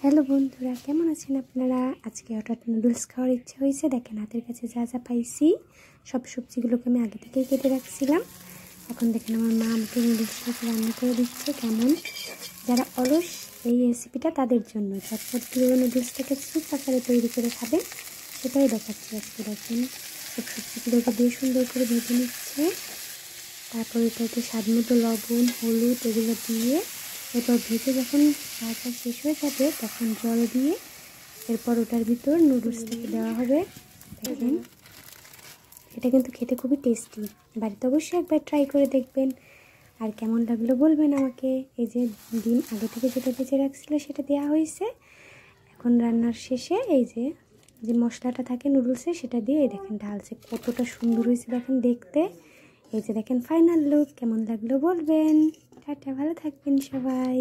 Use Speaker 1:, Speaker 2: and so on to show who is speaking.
Speaker 1: Hello বন্ধুরা, কেমন আছেন আপনারা? আজকে হঠাৎ নুডলস খাওয়ার ইচ্ছে হয়েছে। দেখেন হাতের কাছে যা যা পাইছি সব সবজিগুলোকে আমি আগে থেকেই কেটে রাখছিলাম। এখন দেখেন আমার মা আমাকে নুডলসটাকে রান্না করে দিচ্ছে। কেমন, যারা অলস এই রেসিপিটা তাদের জন্য ঝটপট কীভাবে নুডলসটাকে স্যুপ আকারে তৈরি করে খাবে সেটাই দেখাচ্ছি আজকে। দেখেন সব সবজিগুলোকে দিয়ে সুন্দর করে ভেজে নিচ্ছে। তারপর এটাতে স্বাদ মতো লবণ, হলুদ এগুলো দিয়ে এরপর ভেজে যখন ভাজা শেষ হয়ে যাবে তখন জল দিয়ে এরপর ওটার ভিতর নুডলসটাকে দেওয়া হবে। দেখেন এটা কিন্তু খেতে খুবই টেস্টি। বাড়িতে অবশ্যই একবার ট্রাই করে দেখবেন। আর কেমন লাগলো বলবেন আমাকে। এই যে ডিম আগে থেকে যেটা ভেজে রাখছিল সেটা দেওয়া হয়েছে। এখন রান্নার শেষে এই যে যে মশলাটা থাকে নুডলসে সেটা দিয়ে দেখেন ঢালছে। কতটা সুন্দর হয়েছে দেখেন দেখতে। এই যে দেখেন ফাইনাল লুক। কেমন লাগলো বলবেন। টাটা, ভালো থাকবেন সবাই।